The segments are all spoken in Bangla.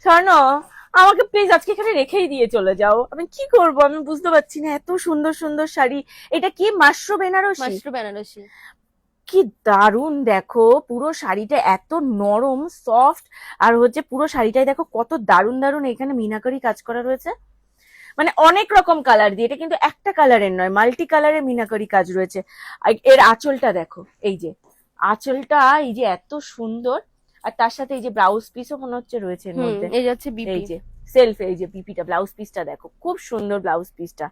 স্বর্ণ, আমাকে প্লিজ আজকে এখানে রেখেই দিয়ে চলে যাও। আমি কি করব আমি বুঝতে পারছি না, এত সুন্দর সুন্দর শাড়ি। এটা কি মাশরু বেনারসি? মাশরু বেনারসি। কি দারুণ দেখো, পুরো শাড়িটা এত নরম সফট। আর হচ্ছে পুরো শাড়িটাই দেখো কত দারুণ দারুণ এখানে মিনাকারি কাজ করা রয়েছে। মানে অনেক রকম কালার দিয়ে, এটা কিন্তু একটা কালারের নয়, মাল্টি কালারের মিনাকারি কাজ রয়েছে। আর এর আঁচলটা দেখো, এই যে আঁচলটা, এই যে এত সুন্দর। আর তার সাথে এই যে ব্লাউজ পিসও মনে হচ্ছে রয়েছে এর মধ্যে। এই যাচ্ছে বিপি। এই যে সেলফ, এই যে পিপিটা, ব্লাউজ পিসটা দেখো, খুব সুন্দর ব্লাউজ পিসটা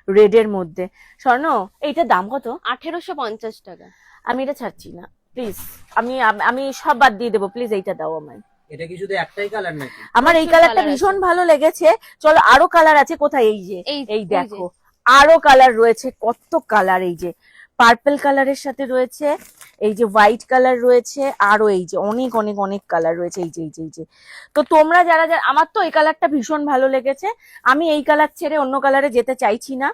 রেড এর মধ্যে। স্বর্ণ, এইটার দাম কত? 1850 টাকা। আমি এটা ছাড়ছি না প্লিজ। আমি আমি সব বাদ দিয়ে দেবো, প্লিজ এইটা দাও আমায়। এটা কি শুধু একটাই কালার নাকি? আমার এই প্রচুর কালারটা colour ভীষণ আছে। ভালো লেগেছে। চলো আরো কালার আছে, কোথায়? এই যে এই এই ওই দেখো, আরো কালার রয়েছে, কত কালার। এই যে পার্পল কালারের সাথে রয়েছে, এই যে হোয়াইট কালার রয়েছে, আরো এই যে অনেক অনেক অনেক কালার রয়েছে। এই যে এই যে এই যে, তো তোমরা যারা যারা, আমার তো এই কালারটা ভীষণ ভালো লেগেছে। আমি এই কালার ছেড়ে অন্য কালারে যেতে চাইছি না।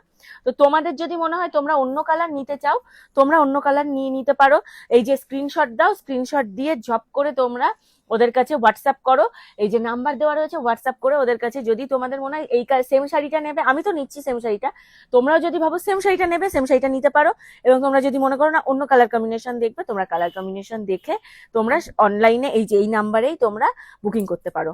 তো তোমাদের যদি মনে হয় তোমরা অন্য কালার নিতে চাও, তোমরা অন্য কালার নিয়ে নিতে পারো। এই যে স্ক্রিনশট দাও, স্ক্রিনশট দিয়ে ঝপ করে তোমরা ওদের কাছে হোয়াটসঅ্যাপ করো। এই যে নাম্বার দেওয়া রয়েছে, হোয়াটসঅ্যাপ করে ওদের কাছে, যদি তোমাদের মনে হয় এই সেম শাড়িটা নেবে, আমি তো নিচ্ছি সেম শাড়িটা, তোমরাও যদি ভাবো সেম শাড়িটা নেবে, সেম শাড়িটা নিতে পারো। এবং তোমরা যদি মনে করো না অন্য কালার কম্বিনেশন দেখবে, তোমরা কালার কম্বিনেশন দেখে তোমরা অনলাইনে এই যে এই নাম্বারেই তোমরা বুকিং করতে পারো।